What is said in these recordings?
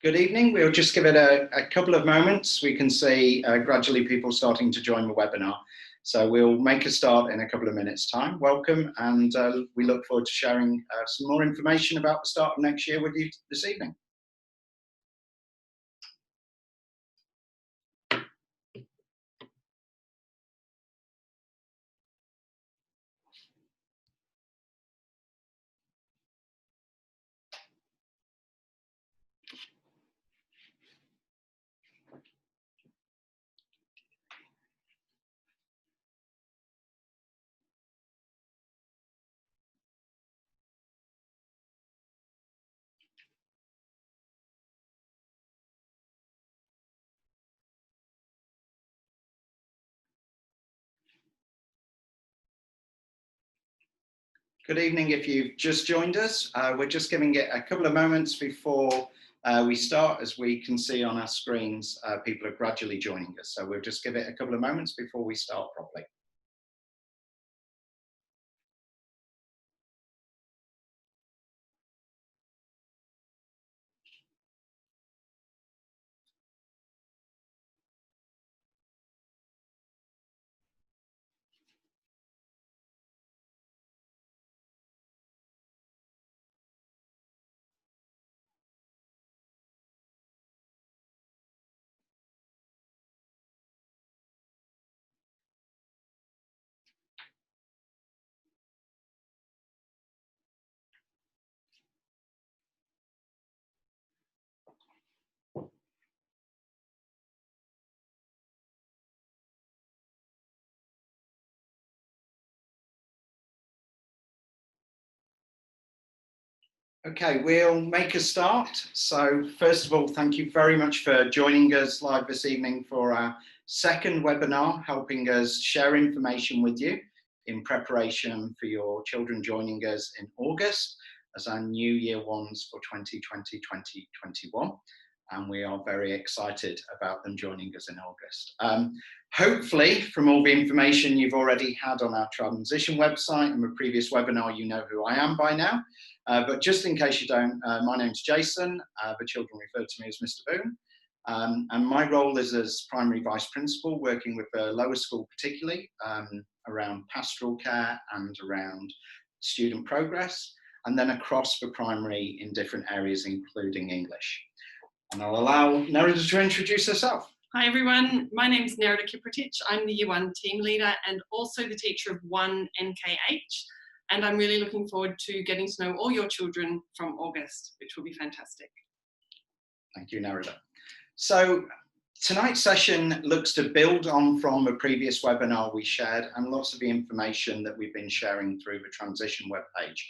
Good evening. We'll just give it a couple of moments. We can see gradually people starting to join the webinar. So we'll make a start in a couple of minutes' time. Welcome, and we look forward to sharing some more information about the start of next year with you this evening. Good evening. If you've just joined us, we're just giving it a couple of moments before we start. As we can see on our screens, people are gradually joining us. So we'll just give it a couple of moments before we start properly. Okay, we'll make a start. So first of all, thank you very much for joining us live this evening for our second webinar, helping us share information with you in preparation for your children joining us in August as our new year ones for 2020-2021. And we are very excited about them joining us in August. Hopefully, from all the information you've already had on our transition website and the previous webinar, you know who I am by now. But just in case you don't, my name's Jason. The children refer to me as Mr. Boone. And my role is as primary vice principal, working with the lower school particularly, around pastoral care and around student progress, and then across the primary in different areas, including English. And I'll allow Nerida to introduce herself. Hi everyone, my name is Nerida Kiprotich. I'm the Year 1 team leader and also the teacher of 1 NKH. And I'm really looking forward to getting to know all your children from August, which will be fantastic. Thank you, Nerida. So tonight's session looks to build on from a previous webinar we shared and lots of the information that we've been sharing through the transition webpage.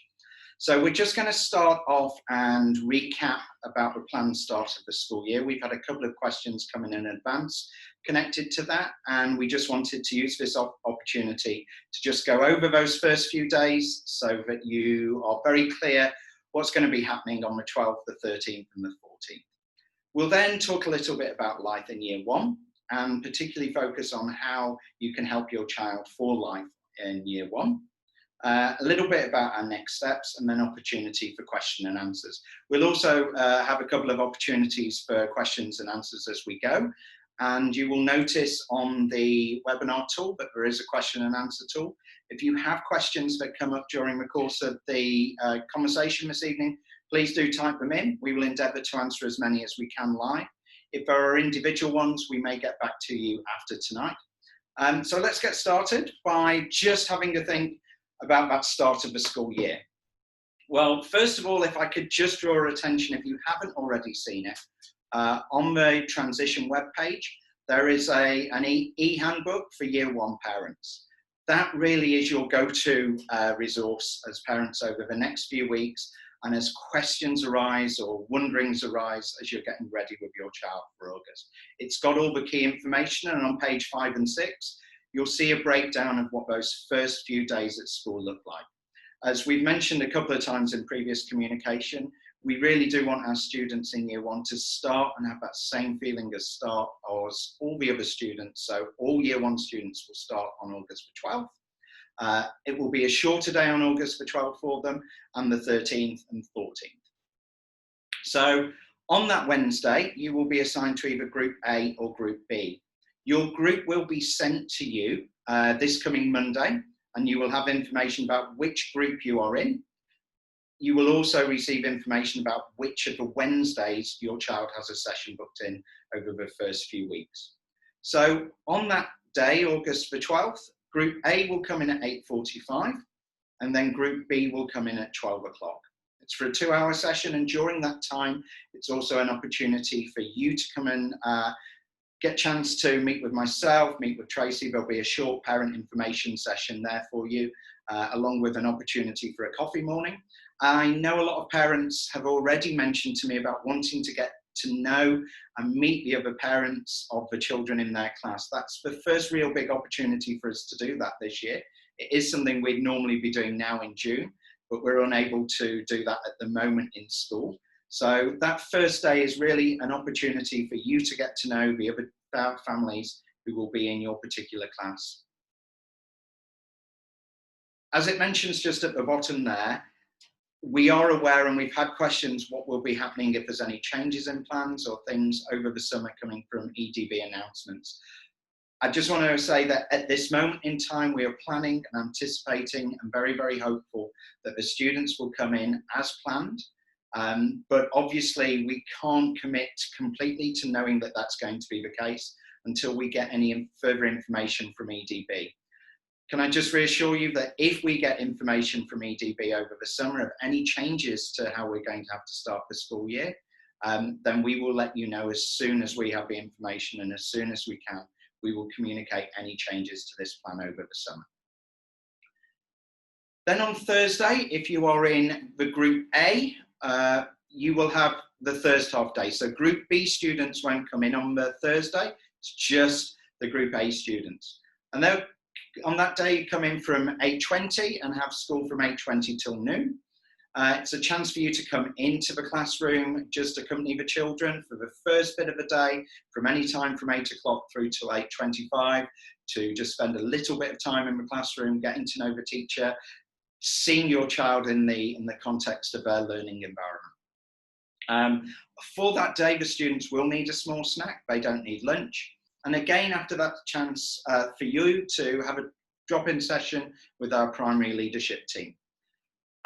So we're just going to start off and recap about the planned start of the school year. We've had a couple of questions coming in advance connected to that, and we just wanted to use this opportunity to just go over those first few days so that you are very clear what's going to be happening on the 12th, the 13th and the 14th. We'll then talk a little bit about life in year 1 and particularly focus on how you can help your child for life in year 1. A little bit about our next steps and then opportunity for question and answers. We'll also have a couple of opportunities for questions and answers as we go. And you will notice on the webinar tool that there is a question and answer tool. If you have questions that come up during the course of the conversation this evening, please do type them in. We will endeavour to answer as many as we can live. If there are individual ones, we may get back to you after tonight. So let's get started by just having a think about that start of the school year. Well, first of all, if I could just draw your attention, if you haven't already seen it, on the transition webpage, there is an e-handbook for year 1 parents. That really is your go-to resource as parents over the next few weeks, and as questions arise or wonderings arise as you're getting ready with your child for August. It's got all the key information, and on page 5 and 6, you'll see a breakdown of what those first few days at school look like. As we've mentioned a couple of times in previous communication, we really do want our students in year 1 to start and have that same feeling as start as all the other students. So all year 1 students will start on August the 12th. It will be a shorter day on August the 12th for them, and the 13th and 14th. So On that Wednesday, you will be assigned to either Group A or Group B. Your group will be sent to you this coming Monday, and you will have information about which group you are in. You will also receive information about which of the Wednesdays your child has a session booked in over the first few weeks. So on that day, August the 12th, Group A will come in at 8:45, and then Group B will come in at 12 o'clock. It's for a 2-hour session, and during that time, it's also an opportunity for you to come and get a chance to meet with myself, meet with Tracy. There'll be a short parent information session there for you, along with an opportunity for a coffee morning. I know a lot of parents have already mentioned to me about wanting to get to know and meet the other parents of the children in their class. That's the first real big opportunity for us to do that this year. It is something we'd normally be doing now in June, but we're unable to do that at the moment in school. So that first day is really an opportunity for you to get to know the other families who will be in your particular class. As it mentions just at the bottom there, we are aware, and we've had questions, what will be happening if there's any changes in plans or things over the summer coming from EDB announcements. I just want to say that at this moment in time, we are planning and anticipating and very, very hopeful that the students will come in as planned. But obviously we can't commit completely to knowing that that's going to be the case until we get any further information from EDB. Can I just reassure you that if we get information from EDB over the summer of any changes to how we're going to have to start the school year, then we will let you know as soon as we have the information, and as soon as we can, we will communicate any changes to this plan over the summer. Then on Thursday, if you are in the Group A, you will have the first half day. So Group B students won't come in on the Thursday, it's just the Group A students. And they'll, on that day, come in from 8:20 and have school from 8:20 till noon. It's a chance for you to come into the classroom, just accompany the children for the first bit of the day, from any time from 8 o'clock through till 8:25, to just spend a little bit of time in the classroom, getting to know the teacher, seeing your child in the context of their learning environment. For that day, the students will need a small snack. They don't need lunch. And again, after that, chance for you to have a drop-in session with our primary leadership team.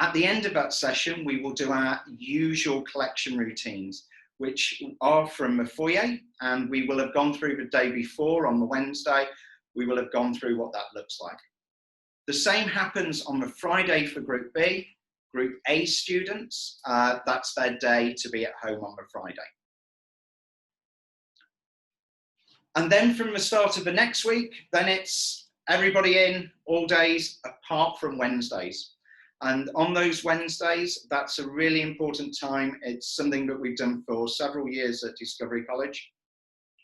At the end of that session, we will do our usual collection routines, which are from the foyer, and we will have gone through the day before on the Wednesday. We will have gone through what that looks like. The same happens on the Friday for Group B. Group A students, that's their day to be at home on the Friday. And then from the start of the next week, then it's everybody in all days apart from Wednesdays. And on those Wednesdays, that's a really important time. It's something that we've done for several years at Discovery College,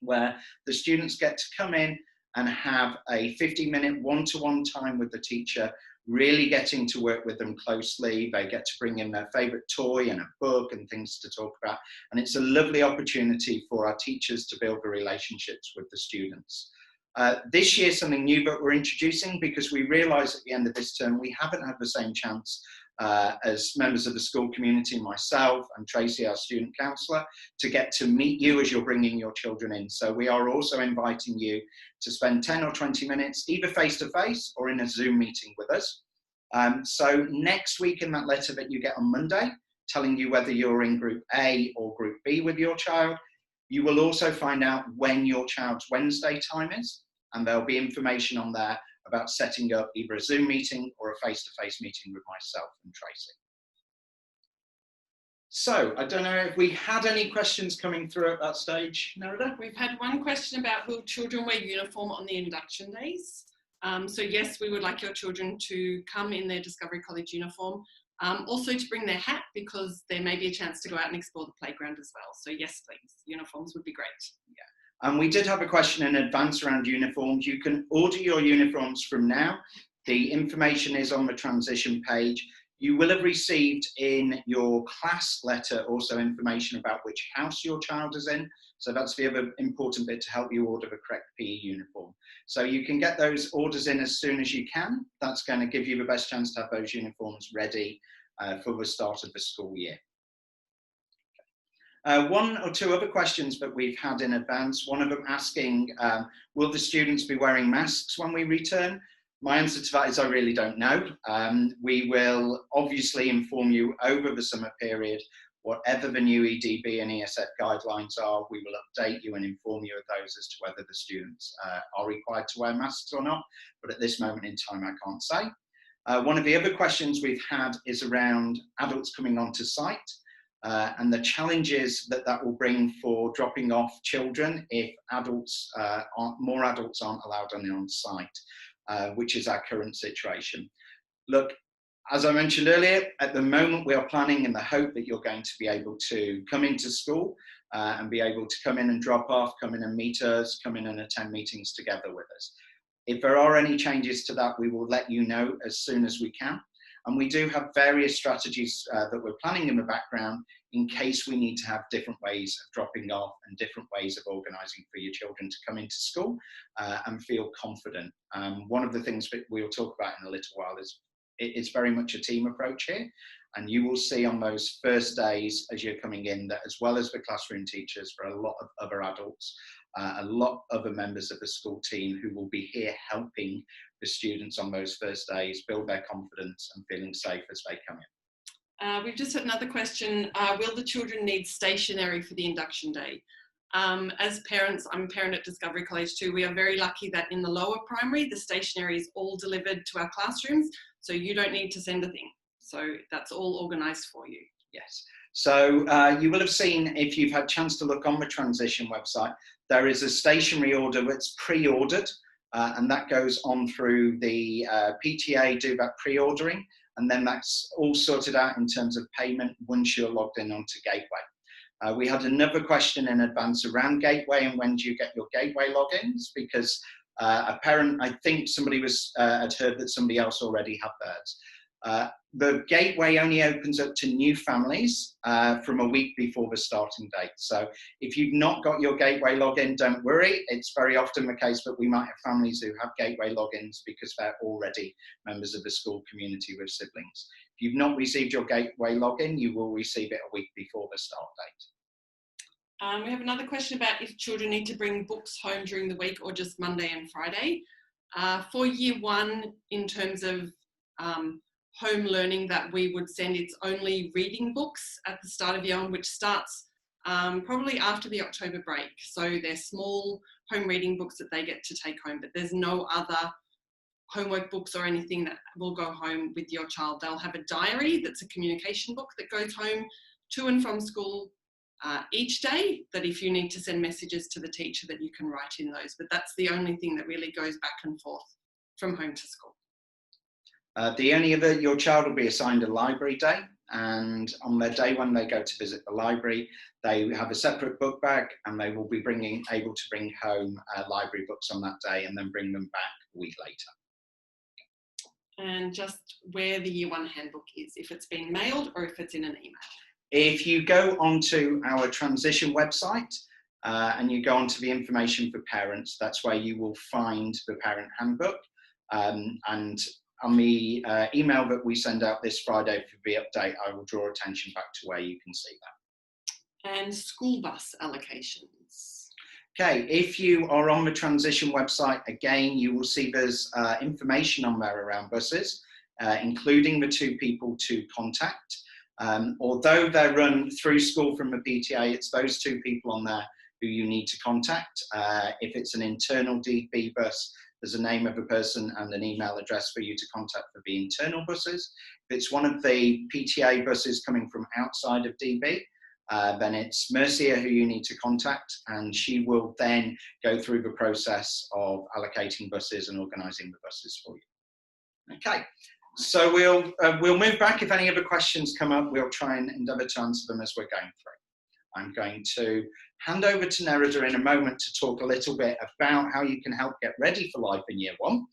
where the students get to come in and have a 50-minute one-to-one time with the teacher, really getting to work with them closely. They get to bring in their favourite toy and a book and things to talk about. And it's a lovely opportunity for our teachers to build the relationships with the students. This year, something new that we're introducing, because we realise at the end of this term, we haven't had the same chance as members of the school community, myself and Tracy, our student counsellor, to get to meet you as you're bringing your children in. So we are also inviting you to spend 10 or 20 minutes, either face-to-face or in a Zoom meeting with us. So next week in that letter that you get on Monday, telling you whether you're in Group A or Group B with your child, you will also find out when your child's Wednesday time is, and there'll be information on there about setting up either a Zoom meeting or a face-to-face meeting with myself and Tracy. So I don't know if we had any questions coming through at that stage, Nerida? We've had one question about will children wear uniform on the induction days? So yes, we would like your children to come in their Discovery College uniform. Also to bring their hat, because there may be a chance to go out and explore the playground as well. So yes, please, uniforms would be great. Yeah. And we did have a question in advance around uniforms. You can order your uniforms from now. The information is on the transition page. You will have received in your class letter also information about which house your child is in. So that's the other important bit to help you order the correct PE uniform. So you can get those orders in as soon as you can. That's going to give you the best chance to have those uniforms ready for the start of the school year. One or two other questions that we've had in advance, one of them asking, will the students be wearing masks when we return? My answer to that is I really don't know. We will obviously inform you over the summer period. Whatever the new EDB and ESF guidelines are, we will update you and inform you of those as to whether the students are required to wear masks or not. But at this moment in time, I can't say. One of the other questions we've had is around adults coming onto site and the challenges that that will bring for dropping off children if more adults aren't allowed on site, which is our current situation. Look, as I mentioned earlier, at the moment we are planning in the hope that you're going to be able to come into school and be able to come in and drop off, come in and meet us, come in and attend meetings together with us. If there are any changes to that, we will let you know as soon as we can. And we do have various strategies that we're planning in the background in case we need to have different ways of dropping off and different ways of organising for your children to come into school and feel confident. One of the things that we'll talk about in a little while is it's very much a team approach here. And you will see on those first days as you're coming in that as well as the classroom teachers, for a lot of other adults, a lot of other members of the school team who will be here helping the students on those first days build their confidence and feeling safe as they come in. We've just had another question. Will the children need stationery for the induction day? As parents, I'm a parent at Discovery College too, we are very lucky that in the lower primary, the stationery is all delivered to our classrooms, so you don't need to send a thing. So that's all organised for you. Yes. So you will have seen, if you've had a chance to look on the transition website, there is a stationery order that's pre-ordered, and that goes on through the PTA, do that pre-ordering, and then that's all sorted out in terms of payment once you're logged in onto Gateway. We had another question in advance around Gateway and when do you get your Gateway logins, because a parent, I think somebody had heard that somebody else already had theirs. The Gateway only opens up to new families from a week before the starting date. So if you've not got your Gateway login, don't worry. It's very often the case that we might have families who have Gateway logins because they're already members of the school community with siblings. If you've not received your Gateway login, you will receive it a week before the start date. We have another question about if children need to bring books home during the week or just Monday and Friday. For year one, in terms of home learning that we would send, it's only reading books at the start of year one, which starts probably after the October break. So they're small home reading books that they get to take home, but there's no other homework books or anything that will go home with your child. They'll have a diary that's a communication book that goes home to and from school each day, that if you need to send messages to the teacher that you can write in those, but that's the only thing that really goes back and forth from home to school. The only other, your child will be assigned a library day, and on their day when they go to visit the library, they have a separate book bag and they will be able to bring home library books on that day and then bring them back a week later. And just where the year one handbook is, if it's been mailed or if it's in an email. If you go onto our transition website and you go onto the information for parents, that's where you will find the parent handbook. And on the email that we send out this Friday for the update, I will draw attention back to where you can see that. And school bus allocations. Okay, if you are on the transition website, again, you will see there's information on there around buses, including the 2 people to contact. Although they're run through school from the PTA, it's those 2 people on there who you need to contact. If it's an internal DB bus, there's a name of a person and an email address for you to contact for the internal buses. If it's one of the PTA buses coming from outside of DB, then it's Mercia who you need to contact, and she will then go through the process of allocating buses and organising the buses for you. Okay. So we'll move back. If any other questions come up, we'll try and endeavour to answer them as we're going through. I'm going to hand over to Nerida in a moment to talk a little bit about how you can help get ready for life in year one.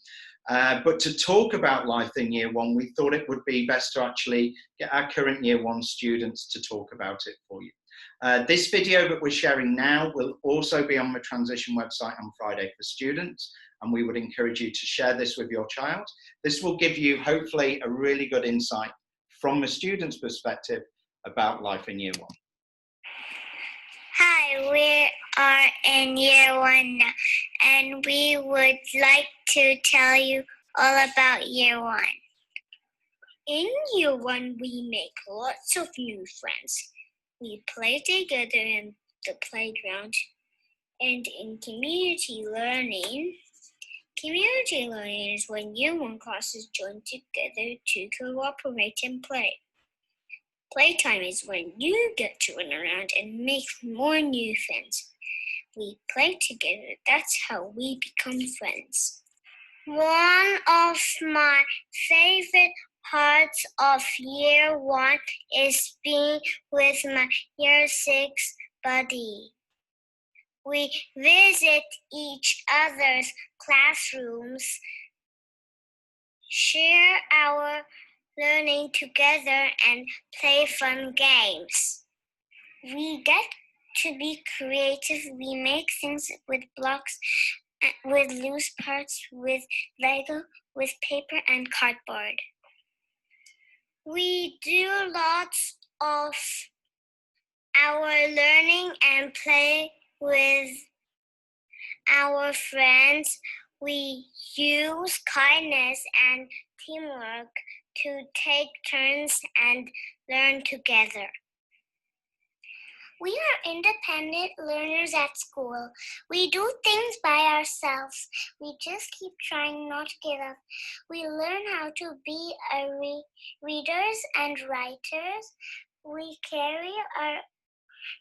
But to talk about life in year one, we thought it would be best to actually get our current year one students to talk about it for you. This video that we're sharing now will also be on the transition website on Friday for students, and we would encourage you to share this with your child. This will give you hopefully a really good insight from the student's perspective about life in year one. Hi, we are in year 1 now, and we would like to tell you all about year 1. In year 1, we make lots of new friends. We play together in the playground. And in community learning is when year 1 classes join together to cooperate and play. Playtime is when you get to run around and make more new friends. We play together. That's how we become friends. One of my favorite parts of year 1 is being with my year 6 buddy. We visit each other's classrooms, share our learning together, and play fun games. We get to be creative. We make things with blocks, with loose parts, with Lego, with paper and cardboard. We do lots of our learning and play with our friends. We use kindness and teamwork to take turns and learn together. We are independent learners at school. We do things by ourselves. We just keep trying not to give up. We learn how to be readers and writers. We carry our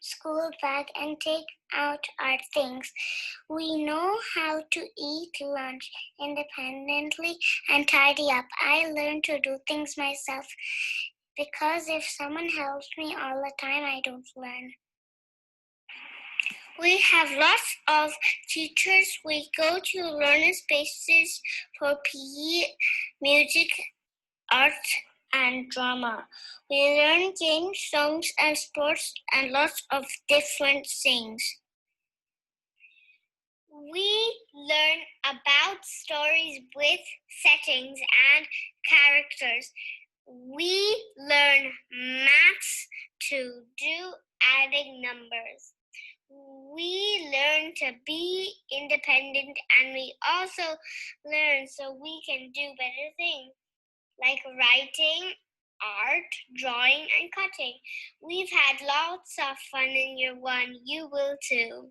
school bag and take out our things. We know how to eat lunch independently and tidy up. I learn to do things myself because if someone helps me all the time, I don't learn. We have lots of teachers. We go to learner spaces for PE, music, art, and drama. We learn games, songs, and sports, and lots of different things. We learn about stories with settings and characters. We learn maths to do adding numbers. We learn to be independent, and we also learn so we can do better things like writing, art, drawing, and cutting. We've had lots of fun in year 1. You will too.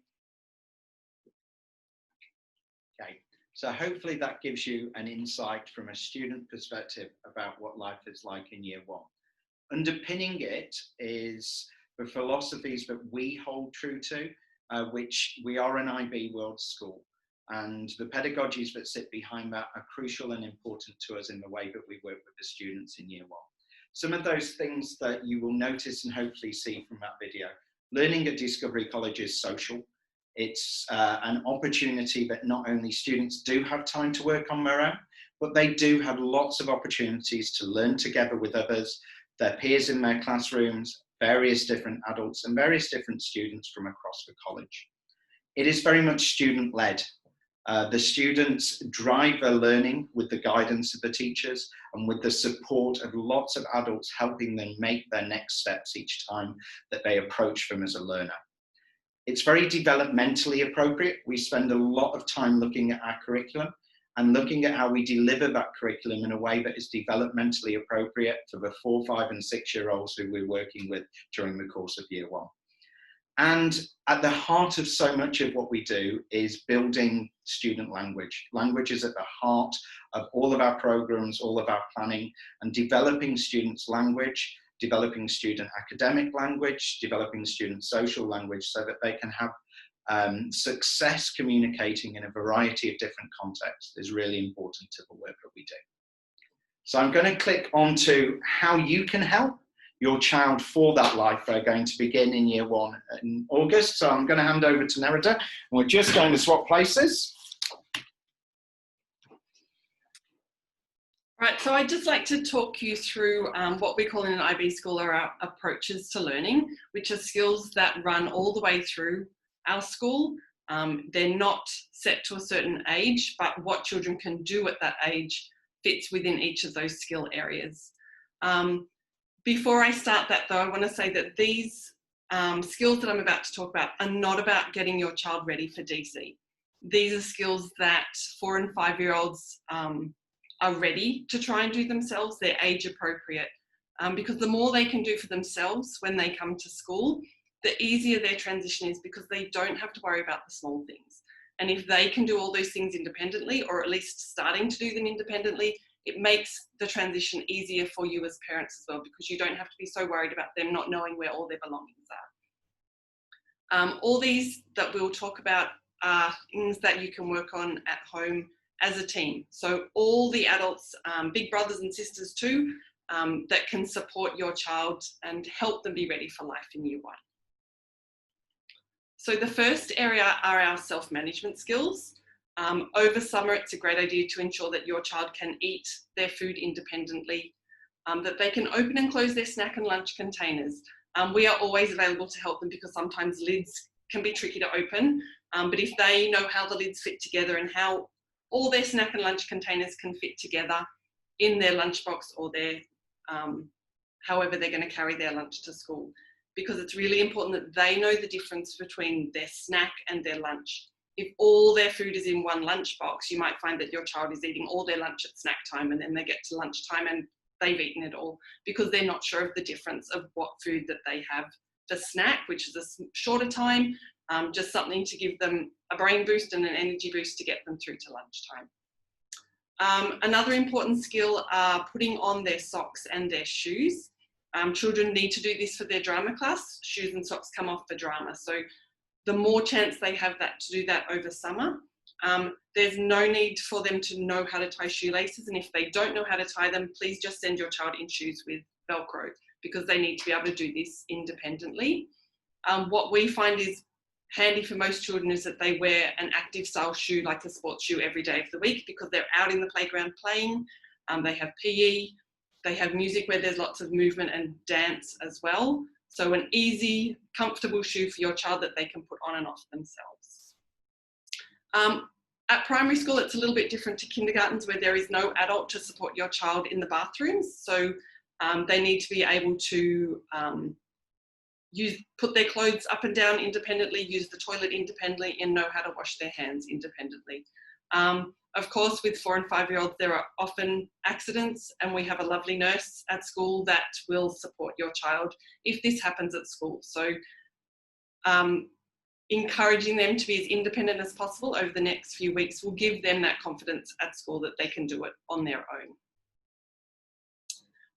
Okay, so hopefully that gives you an insight from a student perspective about what life is like in year 1. Underpinning it is the philosophies that we hold true to, which we are an IB World School. And the pedagogies that sit behind that are crucial and important to us in the way that we work with the students in year 1. Some of those things that you will notice and hopefully see from that video. Learning at Discovery College is social. It's an opportunity that not only students do have time to work on their own, but they do have lots of opportunities to learn together with others, their peers in their classrooms, various different adults and various different students from across the college. It is very much student-led. The students drive their learning with the guidance of the teachers and with the support of lots of adults helping them make their next steps each time that they approach them as a learner. It's very developmentally appropriate. We spend a lot of time looking at our curriculum and looking at how we deliver that curriculum in a way that is developmentally appropriate for the 4, 5, and 6-year-olds who we're working with during the course of year 1. And at the heart of so much of what we do is building student language. Language is at the heart of all of our programs, all of our planning, and developing students' language, developing student academic language, developing student social language so that they can have success communicating in a variety of different contexts is really important to the work that we do. So I'm going to click on to how you can help your child for that life. They're going to begin in year 1 in August. So I'm going to hand over to Nerida, and we're just going to swap places. Right, so I'd just like to talk you through what we call in an IB school are our approaches to learning, which are skills that run all the way through our school. They're not set to a certain age, but what children can do at that age fits within each of those skill areas. Before I start that though, I want to say that these skills that I'm about to talk about are not about getting your child ready for DC. These are skills that 4 and 5-year-olds are ready to try and do themselves. They're age appropriate, because the more they can do for themselves when they come to school, the easier their transition is, because they don't have to worry about the small things. And if they can do all those things independently, or at least starting to do them independently, it makes the transition easier for you as parents as well, because you don't have to be so worried about them not knowing where all their belongings are. All these that we'll talk about are things that you can work on at home as a team. So all the adults, big brothers and sisters too, that can support your child and help them be ready for life in year 1. So the first area are our self-management skills. Over summer, it's a great idea to ensure that your child can eat their food independently, that they can open and close their snack and lunch containers. We are always available to help them, because sometimes lids can be tricky to open, but if they know how the lids fit together and how all their snack and lunch containers can fit together in their lunchbox, or their however they're going to carry their lunch to school, because it's really important that they know the difference between their snack and their lunch. If all their food is in one lunchbox, you might find that your child is eating all their lunch at snack time, and then they get to lunchtime and they've eaten it all, because they're not sure of the difference of what food that they have for snack, which is a shorter time, just something to give them a brain boost and an energy boost to get them through to lunchtime. Another important skill are putting on their socks and their shoes. Children need to do this for their drama class. Shoes and socks come off for drama. So the more chance they have that to do that over summer, there's no need for them to know how to tie shoelaces. And if they don't know how to tie them, please just send your child in shoes with Velcro, because they need to be able to do this independently. What we find is handy for most children is that they wear an active style shoe, like a sports shoe, every day of the week, because they're out in the playground playing. They have PE, they have music where there's lots of movement and dance as well. So an easy, comfortable shoe for your child that they can put on and off themselves. At primary school, it's a little bit different to kindergartens, where there is no adult to support your child in the bathrooms. So they need to be able to put their clothes up and down independently, use the toilet independently, and know how to wash their hands independently. Of course, with 4 and 5-year-olds, there are often accidents, and we have a lovely nurse at school that will support your child if this happens at school. So encouraging them to be as independent as possible over the next few weeks will give them that confidence at school that they can do it on their own.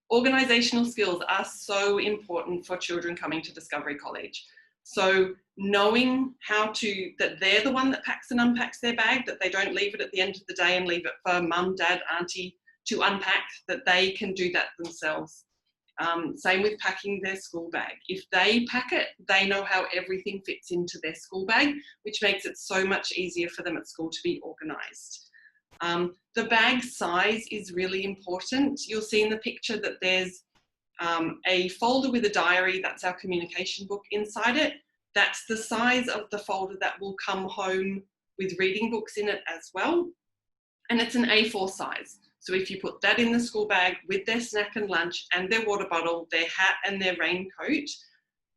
Organisational skills are so important for children coming to Discovery College. So knowing that they're the one that packs and unpacks their bag, that they don't leave it at the end of the day and leave it for mum, dad, auntie to unpack, that they can do that themselves. Same with packing their school bag. If they pack it, they know how everything fits into their school bag, which makes it so much easier for them at school to be organised. The bag size is really important. You'll see in the picture that there's a folder with a diary, that's our communication book inside it. That's the size of the folder that will come home with reading books in it as well. And it's an A4 size. So if you put that in the school bag with their snack and lunch and their water bottle, their hat and their raincoat,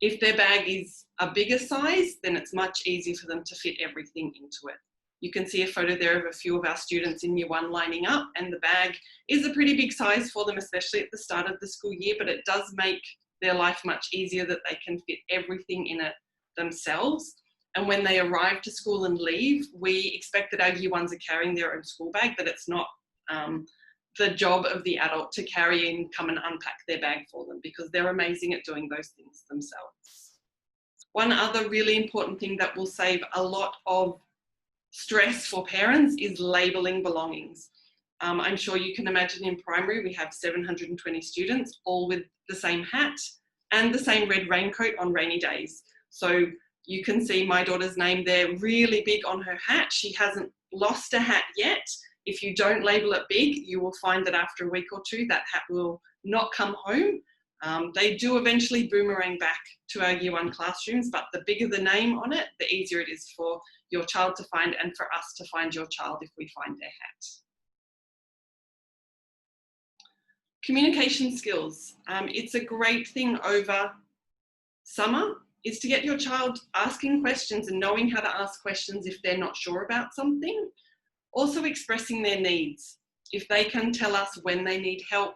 if their bag is a bigger size, then it's much easier for them to fit everything into it. You can see a photo there of a few of our students in year 1 lining up, and the bag is a pretty big size for them, especially at the start of the school year, but it does make their life much easier that they can fit everything in it themselves. And when they arrive to school and leave, we expect that our year 1s are carrying their own school bag, but it's not the job of the adult to carry and come and unpack their bag for them, because they're amazing at doing those things themselves. One other really important thing that will save a lot of stress for parents is labelling belongings. I'm sure you can imagine in primary we have 720 students, all with the same hat and the same red raincoat on rainy days. So you can see my daughter's name there really big on her hat. She hasn't lost a hat yet. If you don't label it big, you will find that after a week or two that hat will not come home. They do eventually boomerang back to our year 1 classrooms, but the bigger the name on it, the easier it is for your child to find and for us to find your child if we find their hat. Communication skills. It's a great thing over summer is to get your child asking questions and knowing how to ask questions if they're not sure about something. Also expressing their needs. If they can tell us when they need help,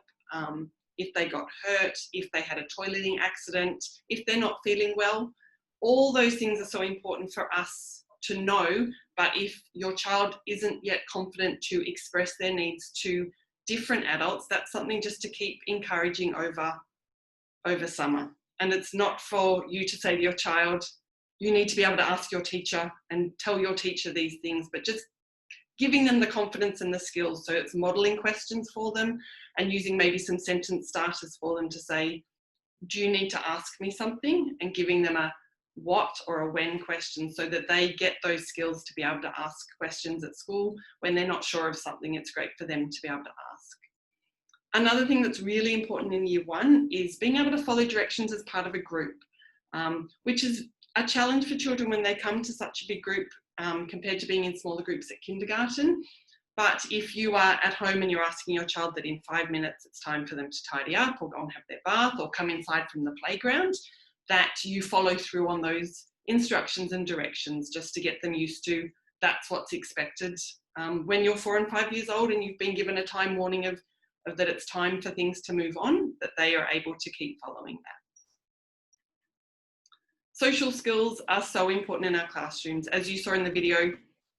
if they got hurt, if they had a toileting accident, if they're not feeling well, all those things are so important for us to know. But if your child isn't yet confident to express their needs to different adults, that's something just to keep encouraging over summer. And it's not for you to say to your child, you need to be able to ask your teacher and tell your teacher these things, but just giving them the confidence and the skills. So it's modeling questions for them and using maybe some sentence starters for them to say, do you need to ask me something? And giving them a what or a when question so that they get those skills to be able to ask questions at school. When they're not sure of something, it's great for them to be able to ask. Another thing that's really important in year one is being able to follow directions as part of a group, which is a challenge for children when they come to such a big group compared to being in smaller groups at kindergarten. But if you are at home and you're asking your child that in 5 minutes it's time for them to tidy up or go and have their bath or come inside from the playground, that you follow through on those instructions and directions just to get them used to that's what's expected. When you're 4 and 5 years old and you've been given a time warning of that it's time for things to move on, that they are able to keep following that. Social skills are so important in our classrooms. As you saw in the video,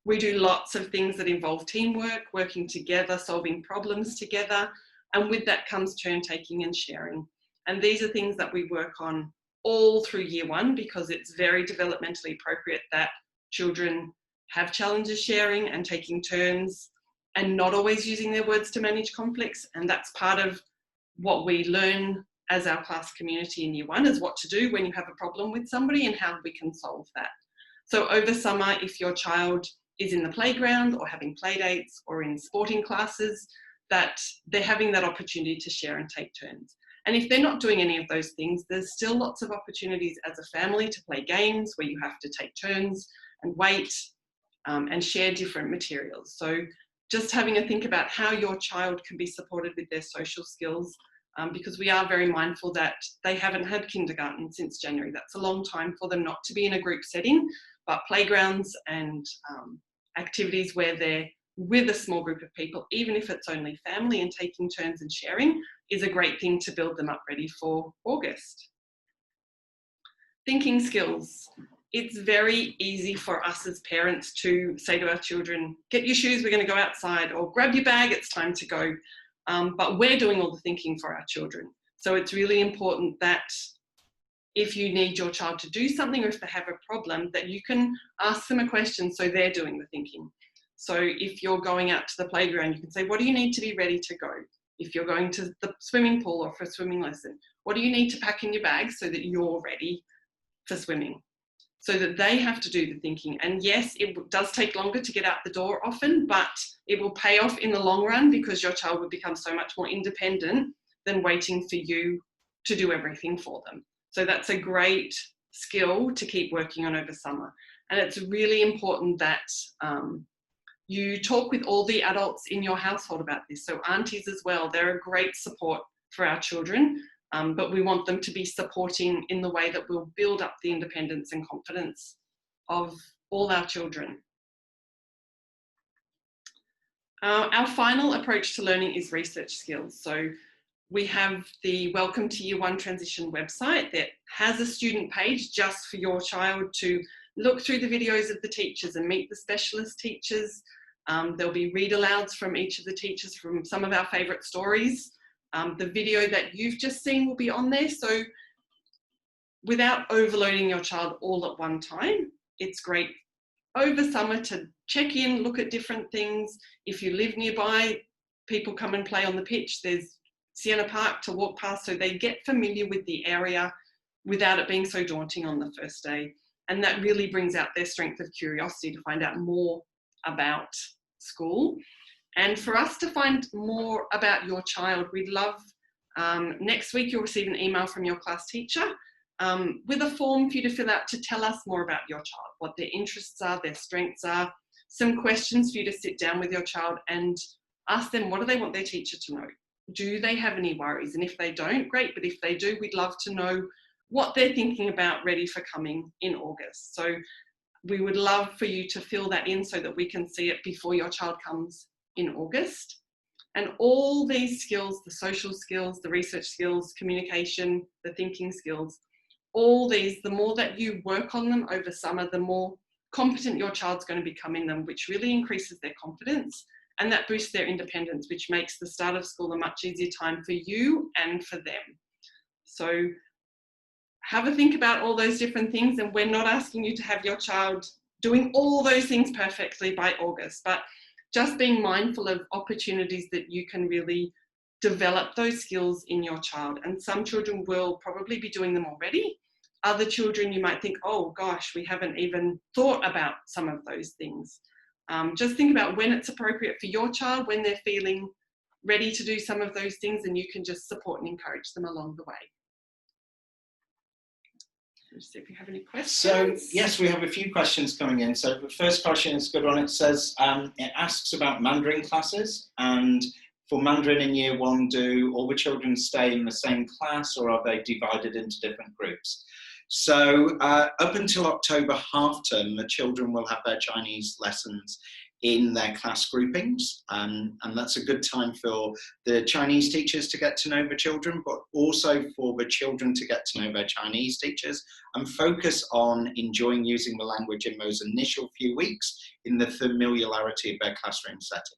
we do lots of things that involve teamwork, working together, solving problems together, and with that comes turn taking and sharing. And these are things that we work on all through year one because it's very developmentally appropriate that children have challenges sharing and taking turns and not always using their words to manage conflicts. And that's part of what we learn as our class community in year one, is what to do when you have a problem with somebody and how we can solve that. So over summer, if your child is in the playground or having play dates or in sporting classes, that they're having that opportunity to share and take turns. And if they're not doing any of those things, there's still lots of opportunities as a family to play games where you have to take turns and wait and share different materials. So just having a think about how your child can be supported with their social skills, because we are very mindful that they haven't had kindergarten since January. That's a long time for them not to be in a group setting, but playgrounds and activities where they're with a small group of people, even if it's only family and taking turns and sharing, is a great thing to build them up ready for August. Thinking skills. It's very easy for us as parents to say to our children, get your shoes, we're going to go outside, or grab your bag, it's time to go. But we're doing all the thinking for our children. So it's really important that if you need your child to do something or if they have a problem, that you can ask them a question so they're doing the thinking. So if you're going out to the playground, you can say, what do you need to be ready to go? If you're going to the swimming pool or for a swimming lesson, what do you need to pack in your bag so that you're ready for swimming? So that they have to do the thinking. And yes, it does take longer to get out the door often, but it will pay off in the long run because your child will become so much more independent than waiting for you to do everything for them. So that's a great skill to keep working on over summer. And it's really important that you talk with all the adults in your household about this. So aunties as well, they're a great support for our children. But we want them to be supporting in the way that will build up the independence and confidence of all our children. Our final approach to learning is research skills. So we have the Welcome to Year One Transition website that has a student page just for your child to look through the videos of the teachers and meet the specialist teachers. There'll be read alouds from each of the teachers from some of our favourite stories. The video that you've just seen will be on there. So without overloading your child all at one time, it's great over summer to check in, look at different things. If you live nearby, people come and play on the pitch. There's Sienna Park to walk past, so they get familiar with the area without it being so daunting on the first day. And that really brings out their strength of curiosity to find out more about school. And for us to find more about your child, we'd love, next week you'll receive an email from your class teacher with a form for you to fill out to tell us more about your child, what their interests are, their strengths are, some questions for you to sit down with your child and ask them, what do they want their teacher to know? Do they have any worries? And if they don't, great, but if they do, we'd love to know what they're thinking about ready for coming in August. So we would love for you to fill that in so that we can see it before your child comes in August. And all these skills, the social skills, the research skills, communication, the thinking skills, all these, the more that you work on them over summer, the more competent your child's going to become in them, which really increases their confidence, and that boosts their independence, which makes the start of school a much easier time for you and for them. So have a think about all those different things, and we're not asking you to have your child doing all those things perfectly by August, but just being mindful of opportunities that you can really develop those skills in your child. And some children will probably be doing them already. Other children, you might think, oh gosh, we haven't even thought about some of those things. Just think about when it's appropriate for your child, when they're feeling ready to do some of those things, and you can just support and encourage them along the way. Let's see if we have any questions. So, yes, we have a few questions coming in. So the first question is a good one. It says, it asks about Mandarin classes, and for Mandarin in year 1, do all the children stay in the same class, or are they divided into different groups? So up until October half term, the children will have their Chinese lessons in their class groupings, and that's a good time for the Chinese teachers to get to know the children, but also for the children to get to know their Chinese teachers and focus on enjoying using the language in those initial few weeks in the familiarity of their classroom setting.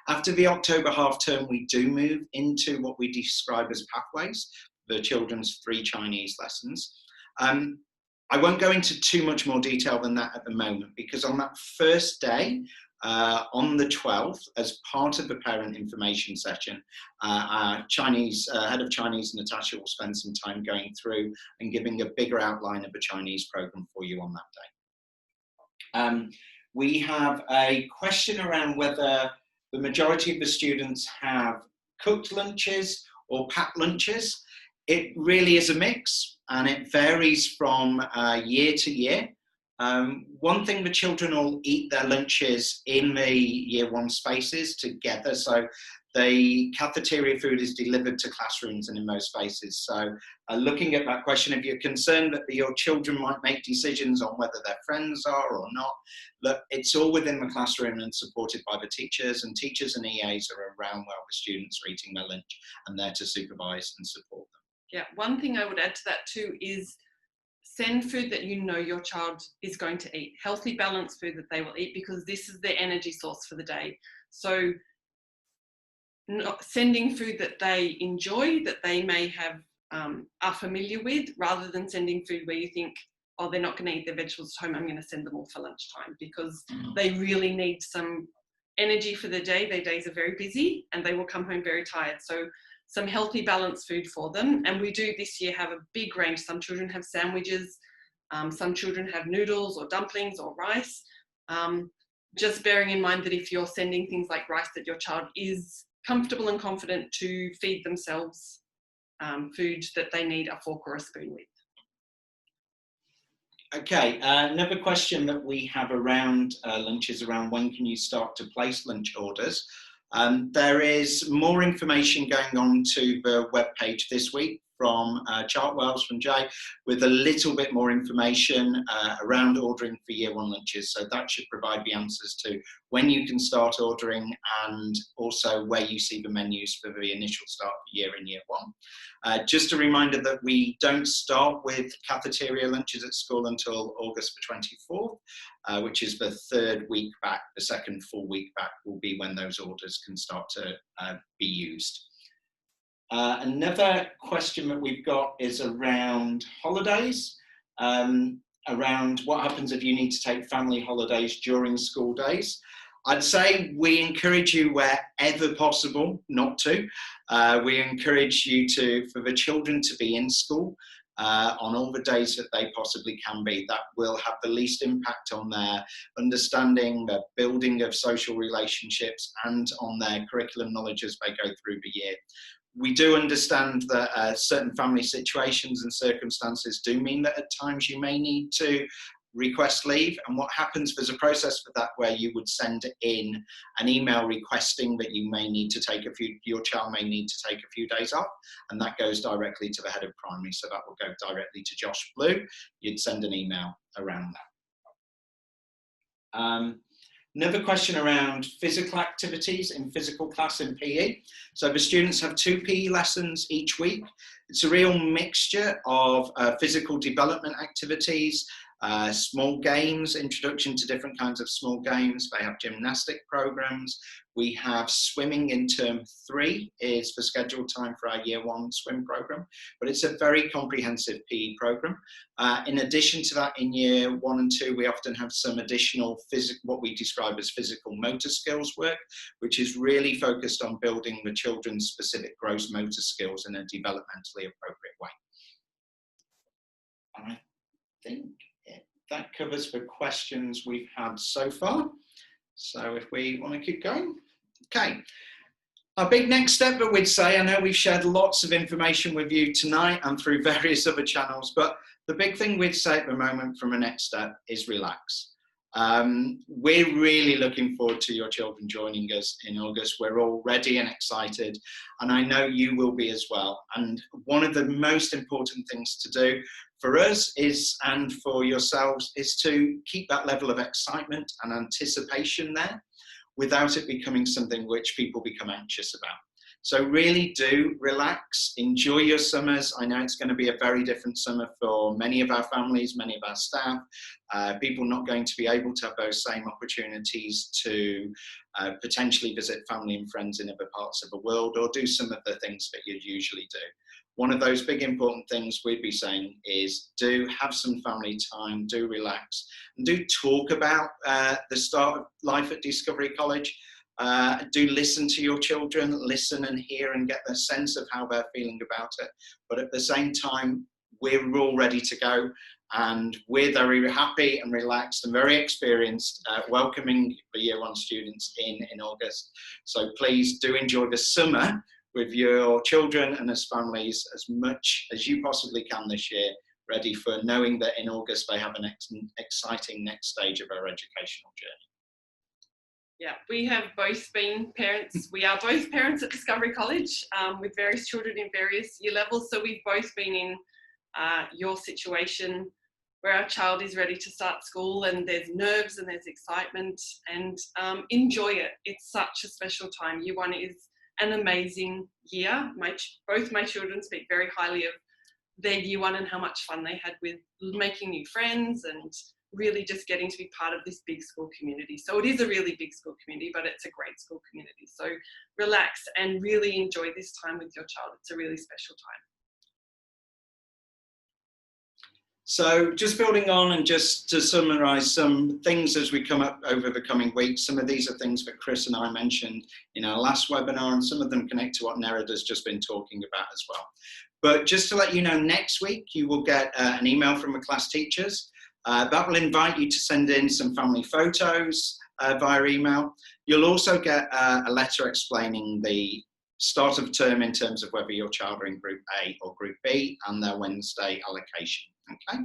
After the October half term, we do move into what we describe as pathways, the children's 3 Chinese lessons. I won't go into too much more detail than that at the moment, because on that first day, on the 12th, as part of the parent information session, our Chinese head of Chinese, Natasha, will spend some time going through and giving a bigger outline of the Chinese program for you on that day. We have a question around whether the majority of the students have cooked lunches or packed lunches. It really is a mix, and it varies from year to year. One thing, the children all eat their lunches in the year 1 spaces together, so the cafeteria food is delivered to classrooms and in those spaces. So looking at that question, if you're concerned that your children might make decisions on whether their friends are or not, look, it's all within the classroom and supported by the teachers, and teachers and EAs are around while the students are eating their lunch and there to supervise and support them. Yeah, one thing I would add to that too is send food that you know your child is going to eat, healthy, balanced food that they will eat, because this is their energy source for the day. So sending food that they enjoy, that they may have are familiar with, rather than sending food where you think, oh, they're not going to eat their vegetables at home, I'm going to send them all for lunchtime, because they really need some energy for the day. Their days are very busy and they will come home very tired. So some healthy, balanced food for them. And we do this year have a big range. Some children have sandwiches, some children have noodles or dumplings or rice. Just bearing in mind that if you're sending things like rice, that your child is comfortable and confident to feed themselves food that they need a fork or a spoon with. Okay, another question that we have around lunch is around when can you start to place lunch orders. There is more information going on to the webpage this week from Chartwells, from Jay, with a little bit more information around ordering for year 1 lunches. So that should provide the answers to when you can start ordering, and also where you see the menus for the initial start of the year in year 1. Just a reminder that we don't start with cafeteria lunches at school until August the 24th, which is the 3rd week back. The 2nd full week back will be when those orders can start to be used. Another question that we've got is around holidays, around what happens if you need to take family holidays during school days. I'd say we encourage you wherever possible not to. We encourage you for the children to be in school on all the days that they possibly can be. That will have the least impact on their understanding, the building of social relationships, and on their curriculum knowledge as they go through the year. We do understand that certain family situations and circumstances do mean that at times you may need to request leave, and what happens, there's a process for that where you would send in an email requesting that you may need to take your child may need to take a few days off, and that goes directly to the head of primary, so that will go directly to Josh Blue. You'd send an email around that. Another question around physical activities in physical class in PE. So the students have 2 PE lessons each week. It's a real mixture of physical development activities, small games, introduction to different kinds of small games. They have gymnastic programs. We have swimming in term 3 is the scheduled time for our year 1 swim program, but it's a very comprehensive PE program. In addition to that, in year 1 and 2, we often have some additional what we describe as physical motor skills work, which is really focused on building the children's specific gross motor skills in a developmentally appropriate way. And I think that covers the questions we've had so far. So if we want to keep going. Okay. Our big next step that we'd say, I know we've shared lots of information with you tonight and through various other channels, but the big thing we'd say at the moment from a next step is relax. We're really looking forward to your children joining us in August. We're all ready and excited, and I know you will be as well. And one of the most important things to do for us and for yourselves is to keep that level of excitement and anticipation there without it becoming something which people become anxious about. So really do relax, enjoy your summers. I know it's going to be a very different summer for many of our families, many of our staff, people not going to be able to have those same opportunities to potentially visit family and friends in other parts of the world or do some of the things that you'd usually do. One of those big important things we'd be saying is do have some family time, do relax, and do talk about the start of life at Discovery College. Do listen to your children, listen and hear and get the sense of how they're feeling about it. But at the same time, we're all ready to go, and we're very happy and relaxed and very experienced welcoming the year 1 students in August. So please do enjoy the summer with your children and as families as much as you possibly can this year, ready for knowing that in August they have an exciting next stage of our educational journey. Yeah, we have both been parents. We are both parents at Discovery College with various children in various year levels. So we've both been in your situation where our child is ready to start school and there's nerves and there's excitement, and enjoy it. It's such a special time. Year 1 is an amazing year. Both my children speak very highly of their year 1 and how much fun they had with making new friends and really just getting to be part of this big school community. So it is a really big school community, but it's a great school community. So relax and really enjoy this time with your child. It's a really special time. So just building on and just to summarise some things as we come up over the coming weeks, some of these are things that Chris and I mentioned in our last webinar, and some of them connect to what Nerada's just been talking about as well. But just to let you know, next week you will get an email from the class teachers. That will invite you to send in some family photos via email. You'll also get a letter explaining the start of term in terms of whether your child are in Group A or Group B and their Wednesday allocation. Okay,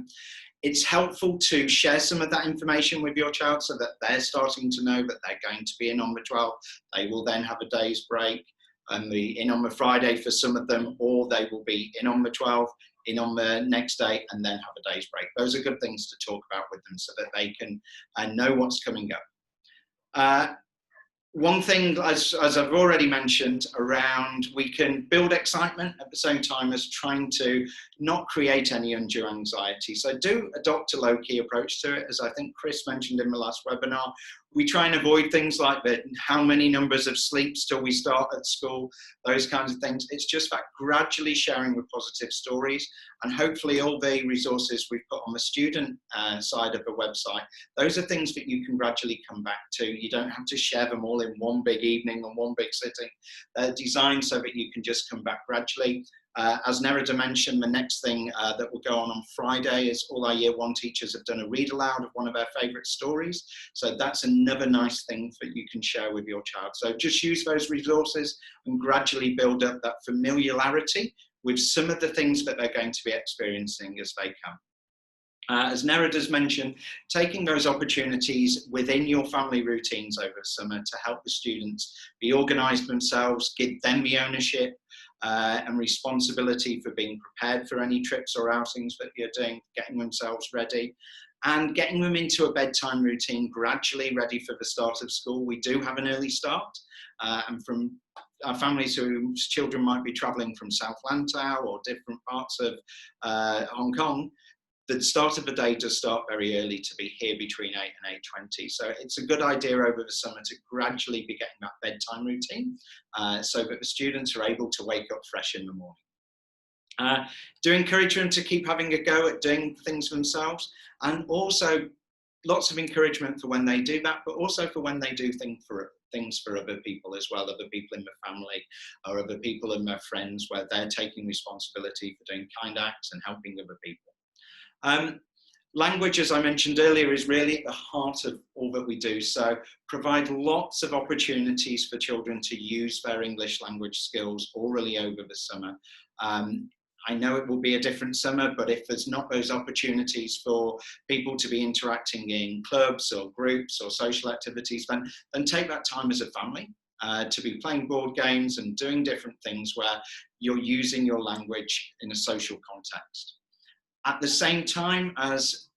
it's helpful to share some of that information with your child so that they're starting to know that they're going to be in on the 12th. They will then have a day's break and be in on the Friday for some of them, or they will be in on the 12th, in on the next day, and then have a day's break. Those are good things to talk about with them so that they can know what's coming up. One thing, as I've already mentioned, around we can build excitement at the same time as trying to not create any undue anxiety. So do adopt a low-key approach to it. As I think Chris mentioned in the last webinar, we try and avoid things like that, how many numbers of sleeps till we start at school, those kinds of things. It's just that gradually sharing the positive stories, and hopefully all the resources we've put on the student side of the website, those are things that you can gradually come back to. You don't have to share them all in one big evening and one big sitting. They're designed so that you can just come back gradually. As Nerada mentioned, the next thing that will go on Friday is all our year 1 teachers have done a read aloud of one of their favourite stories. So that's another nice thing that you can share with your child. So just use those resources and gradually build up that familiarity with some of the things that they're going to be experiencing as they come. As Nerid has mentioned, taking those opportunities within your family routines over summer to help the students be organised themselves, give them the ownership and responsibility for being prepared for any trips or outings that you're doing, getting themselves ready, and getting them into a bedtime routine gradually ready for the start of school. We do have an early start, and from our families whose children might be travelling from South Lantau or different parts of Hong Kong, the start of the day does start very early to be here between 8 and 8:20. So it's a good idea over the summer to gradually be getting that bedtime routine so that the students are able to wake up fresh in the morning. Do encourage them to keep having a go at doing things themselves, and also lots of encouragement for when they do that, but also for when they do things for other people as well, other people in the family or other people and their friends, where they're taking responsibility for doing kind acts and helping other people. Language, as I mentioned earlier, is really at the heart of all that we do. So provide lots of opportunities for children to use their English language skills orally over the summer. I know it will be a different summer, but if there's not those opportunities for people to be interacting in clubs or groups or social activities, then take that time as a family to be playing board games and doing different things where you're using your language in a social context. At the same time, as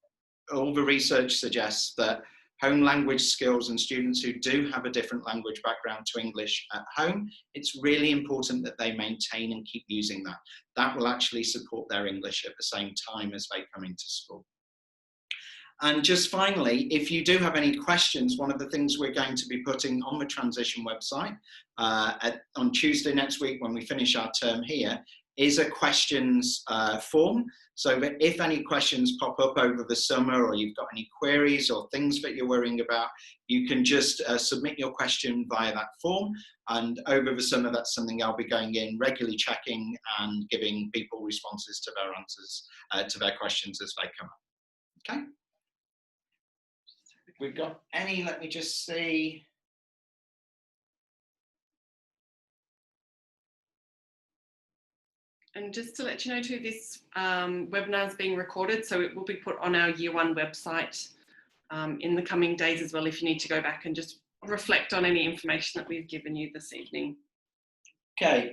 all the research suggests, that home language skills and students who do have a different language background to English at home, it's really important that they maintain and keep using that. That will actually support their English at the same time as they come into school. And just finally, if you do have any questions, one of the things we're going to be putting on the Transition website on Tuesday next week when we finish our term here is a questions form, so that if any questions pop up over the summer, or you've got any queries or things that you're worrying about, you can just submit your question via that form. And over the summer, that's something I'll be going in, regularly checking and giving people responses to their answers to their questions as they come up. Okay. If we've got any, let me just see. And just to let you know too, this webinar is being recorded, so it will be put on our Year 1 website in the coming days as well, if you need to go back and just reflect on any information that we've given you this evening. Okay,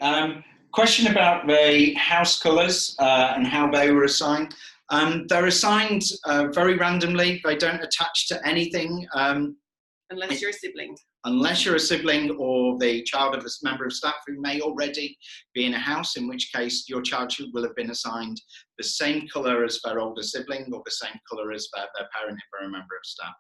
question about the house colours and how they were assigned. They're assigned very randomly. They don't attach to anything. Unless you're a sibling. Unless you're a sibling or the child of a member of staff who may already be in a house, in which case your child will have been assigned the same colour as their older sibling or the same colour as their parent if they're a member of staff.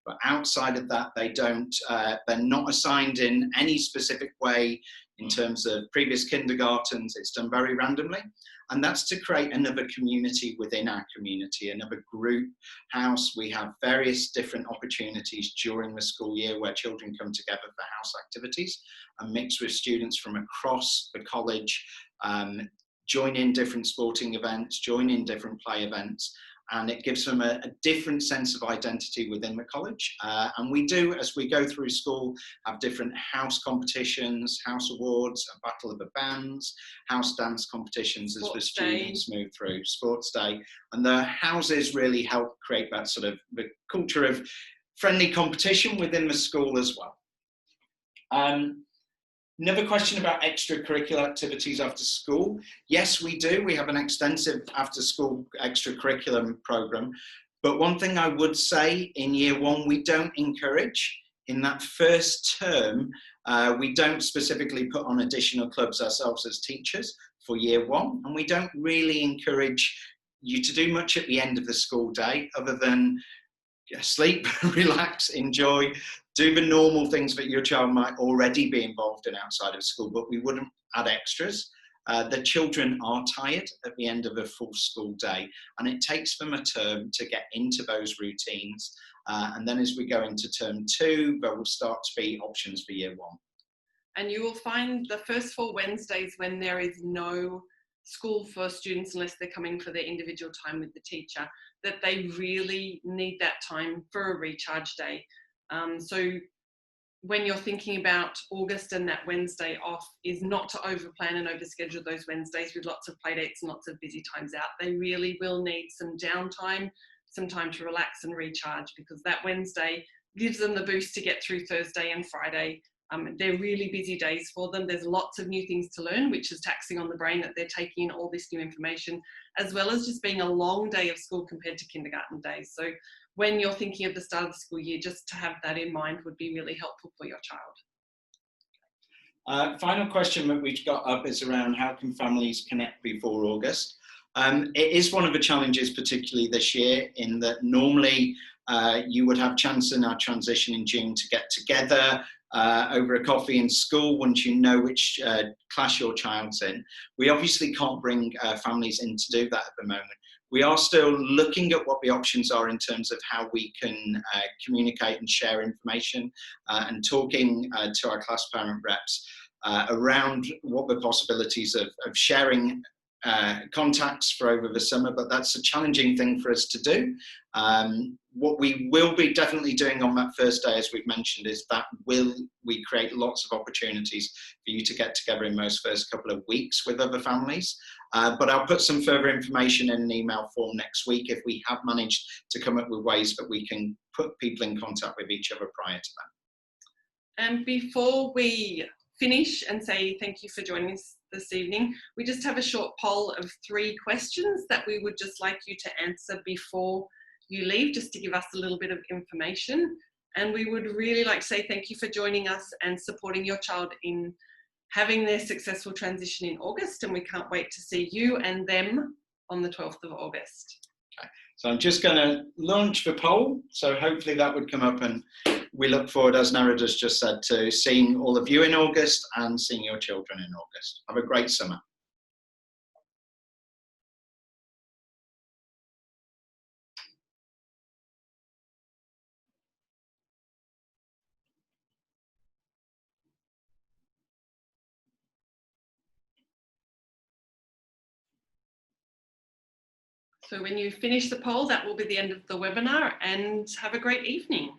But outside of that, they're not assigned in any specific way in terms of previous kindergartens. It's done very randomly. And that's to create another community within our community, another group house. We have various different opportunities during the school year where children come together for house activities and mix with students from across the college, join in different sporting events, join in different play events. And it gives them a different sense of identity within the college. And we do, as we go through school, have different house competitions, house awards, a battle of the bands, house dance competitions as the students move through, sports day. And the houses really help create that sort of the culture of friendly competition within the school as well. Another question about extracurricular activities after school. Yes, we do. We have an extensive after-school extracurriculum program. But one thing I would say in Year 1, we don't encourage. In that first term, we don't specifically put on additional clubs ourselves as teachers for Year 1. And we don't really encourage you to do much at the end of the school day other than sleep, relax, enjoy, do the normal things that your child might already be involved in outside of school, but we wouldn't add extras. The children are tired at the end of a full school day, and it takes them a term to get into those routines. And then as we go into term 2, there will start to be options for Year 1. And you will find the first 4 Wednesdays when there is no school for students, unless they're coming for their individual time with the teacher, that they really need that time for a recharge day. So when you're thinking about August and that Wednesday off, is not to overplan and overschedule those Wednesdays with lots of play dates and lots of busy times out. They really will need some downtime, some time to relax and recharge, because that Wednesday gives them the boost to get through Thursday and Friday. They're really busy days for them. There's lots of new things to learn, which is taxing on the brain that they're taking in all this new information, as well as just being a long day of school compared to kindergarten days. So when you're thinking of the start of the school year, just to have that in mind would be really helpful for your child. Final question that we've got up is around how can families connect before August. It is one of the challenges, particularly this year, in that normally you would have chance in our transition in June to get together over a coffee in school once you know which class your child's in. We obviously can't bring families in to do that at the moment. We are still looking at what the options are in terms of how we can communicate and share information and talking to our class parent reps around what the possibilities of sharing contacts for over the summer, but that's a challenging thing for us to do. What we will be definitely doing on that first day, as we've mentioned, is that we create lots of opportunities for you to get together in those first couple of weeks with other families. But I'll put some further information in an email form next week if we have managed to come up with ways that we can put people in contact with each other prior to that. And before we finish and say thank you for joining us this evening, we just have a short poll of 3 questions that we would just like you to answer before you leave, just to give us a little bit of information. And we would really like to say thank you for joining us and supporting your child in having their successful transition in August, and we can't wait to see you and them on the 12th of August. Okay. So I'm just going to launch the poll, so hopefully that would come up, and we look forward, as Narida's just said, to seeing all of you in August and seeing your children in August. Have a great summer. So when you finish the poll, that will be the end of the webinar, and have a great evening.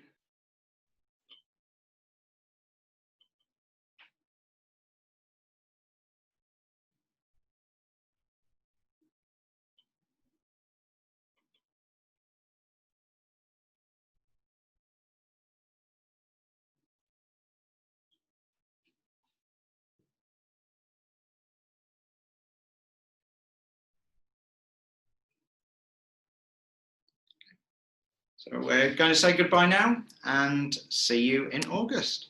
So we're going to say goodbye now and see you in August.